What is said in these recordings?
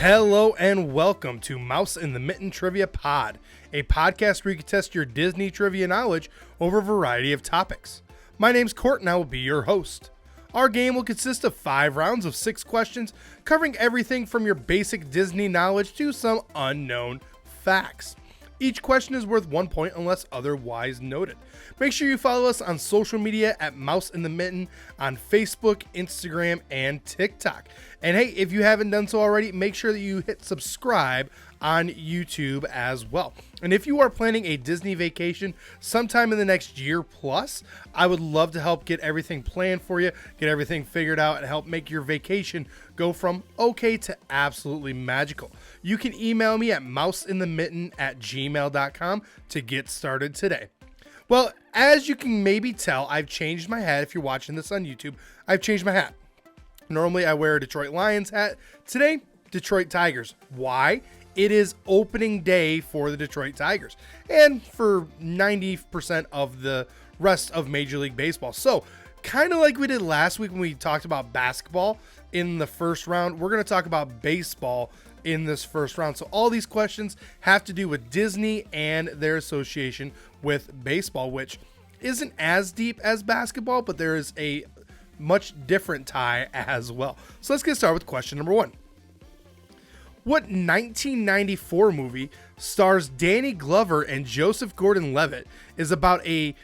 Hello and welcome to Mouse in the Mitten Trivia Pod, a podcast where you can test your Disney trivia knowledge over a variety of topics. My name's Court and I will be your host. Our game will consist of 5 rounds of 6 questions, covering everything from your basic Disney knowledge to some unknown facts. Each question is worth 1 point unless otherwise noted. Make sure you follow us on social media at Mouse in the Mitten on Facebook, Instagram, and TikTok. And hey, if you haven't done so already, make sure that you hit subscribe on YouTube as well. And if you are planning a Disney vacation sometime in the next year plus, I would love to help get everything planned for you, get everything figured out, and help make your vacation go from okay to absolutely magical. You can email me at mouseinthemitten@gmail.com to get started today. Well, as you can maybe tell, I've changed my hat. If you're watching this on YouTube, I've changed my hat. Normally I wear a Detroit Lions hat. Today, Detroit Tigers. Why? It is opening day for the Detroit Tigers and for 90% of the rest of Major League Baseball. So, kind of like we did last week when we talked about basketball in the first round, we're going to talk about baseball in this first round. So all these questions have to do with Disney and their association with baseball, which isn't as deep as basketball, but there is a much different tie as well. So let's get started with question number 1. What 1994 movie stars Danny Glover and Joseph Gordon-Levitt is about a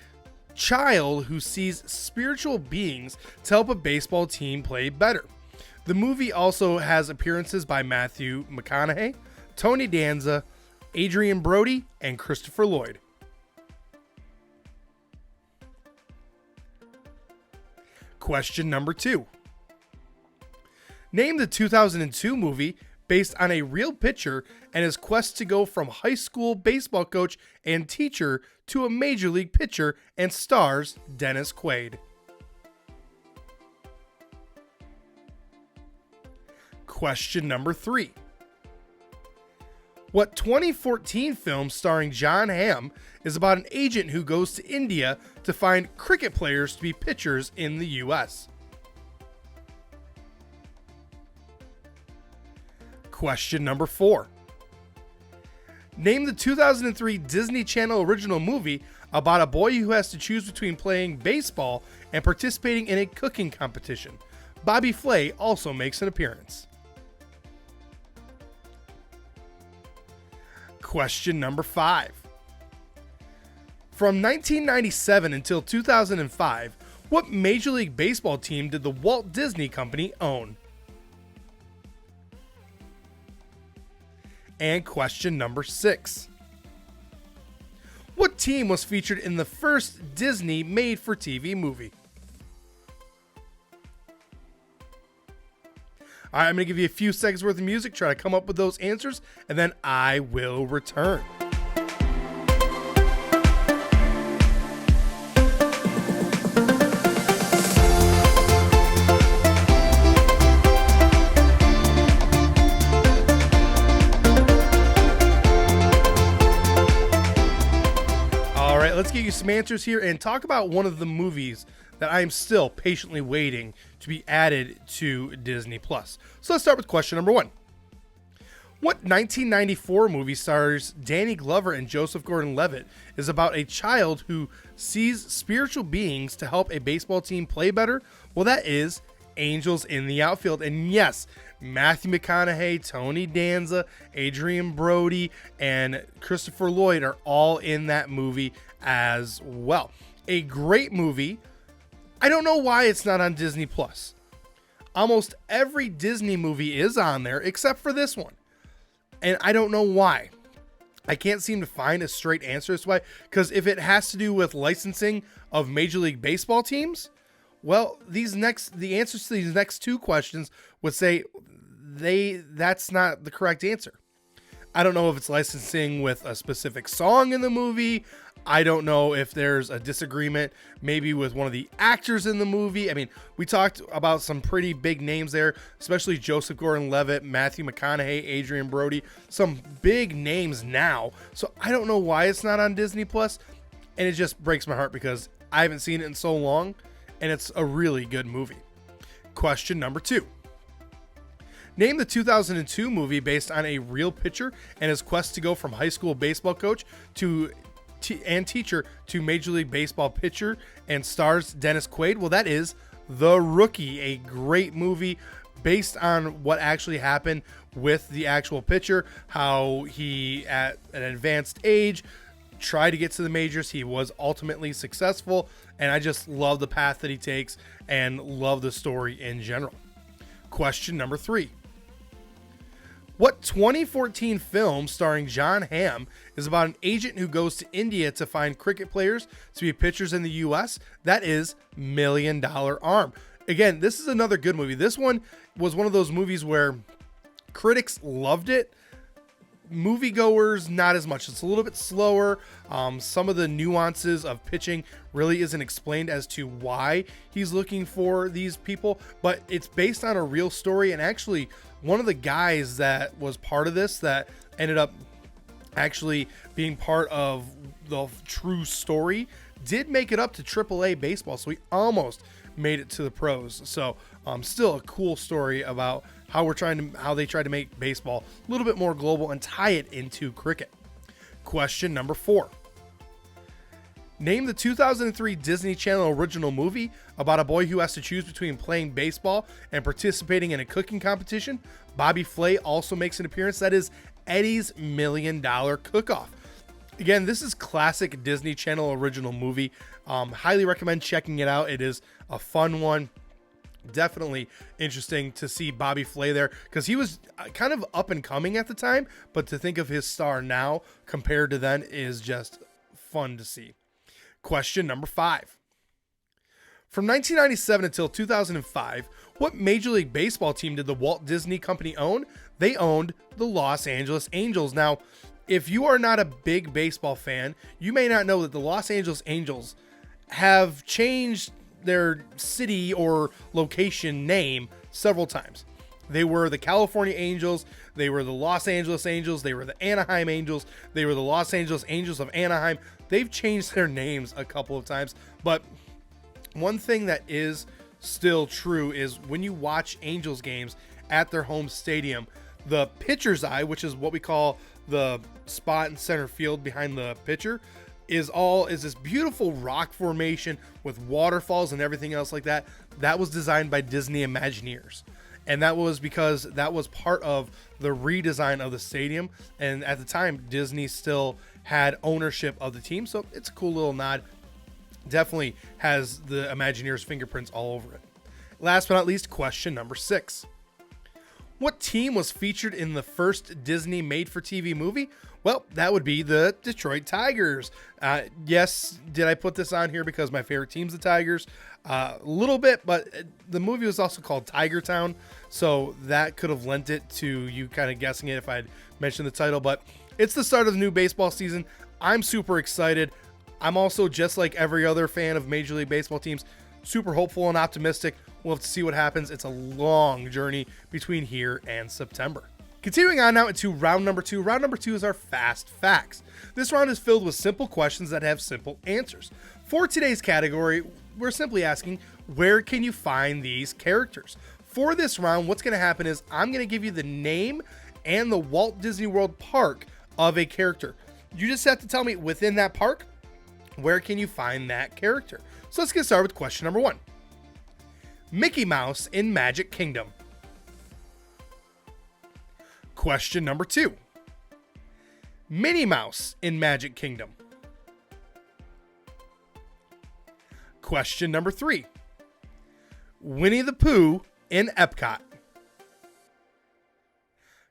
child who sees spiritual beings to help a baseball team play better? The movie also has appearances by Matthew McConaughey, Tony Danza, Adrian Brody, and Christopher Lloyd. Question number 2. Name the 2002 movie based on a real pitcher and his quest to go from high school baseball coach and teacher to a major league pitcher and stars Dennis Quaid. Question number 3. What 2014 film starring John Hamm is about an agent who goes to India to find cricket players to be pitchers in the U.S.? Question number 4. Name the 2003 Disney Channel original movie about a boy who has to choose between playing baseball and participating in a cooking competition. Bobby Flay also makes an appearance. Question number 5. From 1997 until 2005, what Major League Baseball team did the Walt Disney Company own? And question number 6. What team was featured in the first Disney made-for-TV movie? All right, I'm going to give you a few seconds worth of music, try to come up with those answers, and then I will return. All right, let's get you some answers here and talk about one of the movies that I am still patiently waiting to be added to Disney+. So let's start with question number 1. What 1994 movie stars Danny Glover and Joseph Gordon-Levitt is about a child who sees spiritual beings to help a baseball team play better? Well, that is Angels in the Outfield. And yes, Matthew McConaughey, Tony Danza, Adrian Brody, and Christopher Lloyd are all in that movie as well. A great movie. I don't know why it's not on Disney+. Almost every Disney movie is on there except for this one. And I don't know why. I can't seem to find a straight answer as to why. Because if it has to do with licensing of Major League Baseball teams, well, the answers to these next 2 questions would say that's not the correct answer. I don't know if it's licensing with a specific song in the movie. I don't know if there's a disagreement maybe with one of the actors in the movie. I mean, we talked about some pretty big names there, especially Joseph Gordon-Levitt, Matthew McConaughey, Adrian Brody, some big names now. So I don't know why it's not on Disney+, and it just breaks my heart because I haven't seen it in so long, and it's a really good movie. Question number 2. Name the 2002 movie based on a real pitcher and his quest to go from high school baseball coach and teacher to Major League Baseball pitcher and stars Dennis Quaid. Well, that is The Rookie, a great movie based on what actually happened with the actual pitcher, how he, at an advanced age, tried to get to the majors. He was ultimately successful, and I just love the path that he takes and love the story in general. Question number 3. What 2014 film starring John Hamm is about an agent who goes to India to find cricket players to be pitchers in the U.S.? That is $1 Million Arm. Again, this is another good movie. This one was one of those movies where critics loved it. Moviegoers, not as much. It's a little bit slower. Some of the nuances of pitching really isn't explained as to why he's looking for these people, but it's based on a real story. And actually, one of the guys that was part of this that ended up actually being part of the true story did make it up to AAA baseball. So he almost made it to the pros. So still a cool story about how they tried to make baseball a little bit more global and tie it into cricket. Question number 4. Name the 2003 Disney Channel original movie about a boy who has to choose between playing baseball and participating in a cooking competition. Bobby Flay also makes an appearance. That is Eddie's $1 Million Cook-Off. Again, this is classic Disney Channel original movie. Highly recommend checking it out. It is a fun one. Definitely interesting to see Bobby Flay there because he was kind of up and coming at the time, but to think of his star now compared to then is just fun to see. Question number 5. From 1997 until 2005, what Major League Baseball team did the Walt Disney Company own? They owned the Los Angeles Angels. Now, if you are not a big baseball fan, you may not know that the Los Angeles Angels have changed their city or location name several times. They were the California Angels, they were the Los Angeles Angels, they were the Anaheim Angels, they were the Los Angeles Angels of Anaheim. They've changed their names a couple of times, but one thing that is still true is when you watch Angels games at their home stadium, the pitcher's eye, which is what we call the spot in center field behind the pitcher, is this beautiful rock formation with waterfalls and everything else like that. That was designed by Disney Imagineers. And that was because that was part of the redesign of the stadium. And at the time, Disney still had ownership of the team. So it's a cool little nod. Definitely has the Imagineers' fingerprints all over it. Last but not least, question number 6. What team was featured in the first Disney made-for-TV movie? Well, that would be the Detroit Tigers. Yes, did I put this on here because my favorite team's the Tigers? A little bit, but the movie was also called Tiger Town, so that could have lent it to you kind of guessing it if I'd mentioned the title. But it's the start of the new baseball season. I'm super excited. I'm also, just like every other fan of Major League Baseball teams, super hopeful and optimistic. We'll have to see what happens. It's a long journey between here and September. Continuing on now into round number 2. Round number 2 is our fast facts. This round is filled with simple questions that have simple answers. For today's category, we're simply asking, where can you find these characters? For this round, what's going to happen is I'm going to give you the name and the Walt Disney World park of a character. You just have to tell me within that park, where can you find that character? So let's get started with question number 1. Mickey Mouse in Magic Kingdom. Question number 2. Minnie Mouse in Magic Kingdom. Question number 3. Winnie the Pooh in Epcot.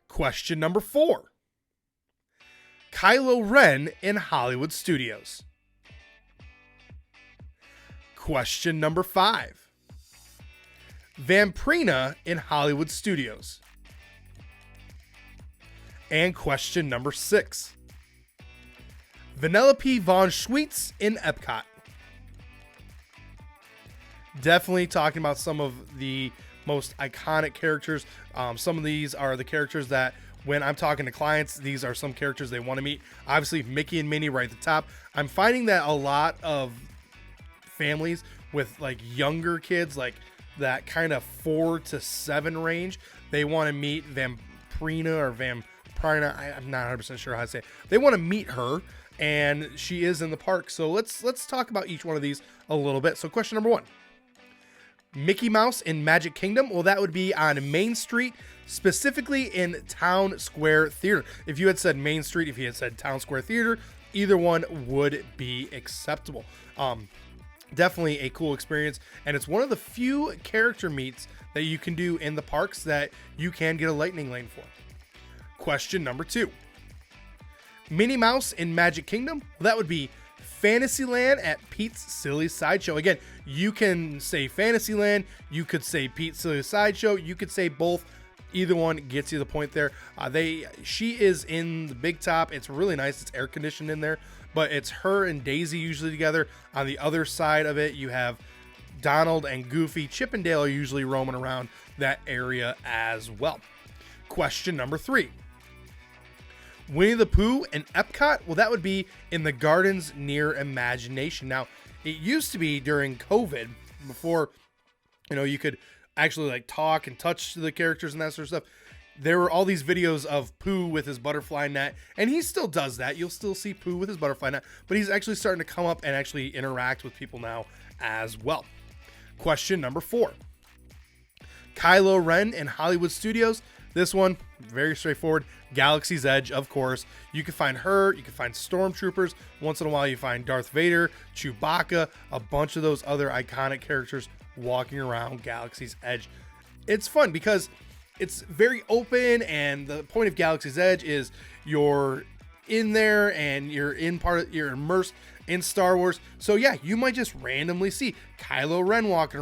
Question number 4. Kylo Ren in Hollywood Studios. Question number 5. Vampirina in Hollywood Studios. And question number 6. Vanellope von Schweetz in Epcot. Definitely talking about some of the most iconic characters. Some of these are the characters that when I'm talking to clients, these are some characters they want to meet. Obviously, Mickey and Minnie right at the top. I'm finding that a lot of families with like younger kids, like that kind of 4 to 7 range. They want to meet Vampirina or Vampirina. I'm not 100% sure how to say it. They want to meet her, and she is in the park. So let's talk about each one of these a little bit. So question number 1. Mickey Mouse in Magic Kingdom. Well, that would be on Main Street, specifically in Town Square Theater. If you had said Main Street, if you had said Town Square Theater, either one would be acceptable. Definitely a cool experience, and it's one of the few character meets that you can do in the parks that you can get a lightning lane for. Question number 2. Minnie Mouse in Magic Kingdom. Well, that would be Fantasyland at Pete's Silly Sideshow. Again, you can say Fantasyland, you could say Pete's Silly Sideshow, you could say both. Either one gets you the point there. She is in the big top. It's really nice. It's air conditioned in there, but it's her and Daisy usually together. On the other side of it, you have Donald and Goofy. Chip and Dale are usually roaming around that area as well. Question number 3. Winnie the Pooh and Epcot. Well, that would be in the Gardens Near Imagination. Now, it used to be during COVID, before, you could actually like talk and touch the characters and that sort of stuff. There were all these videos of Pooh with his butterfly net, and he still does that. You'll still see Pooh with his butterfly net, but he's actually starting to come up and actually interact with people now as well. Question number 4. Kylo Ren in Hollywood Studios. This one, very straightforward. Galaxy's Edge, of course. You can find her. You can find stormtroopers. Once in a while, you find Darth Vader, Chewbacca, a bunch of those other iconic characters walking around Galaxy's Edge. It's fun because it's very open, and the point of Galaxy's Edge is you're in there and you're immersed in Star Wars. So yeah, you might just randomly see Kylo Ren walking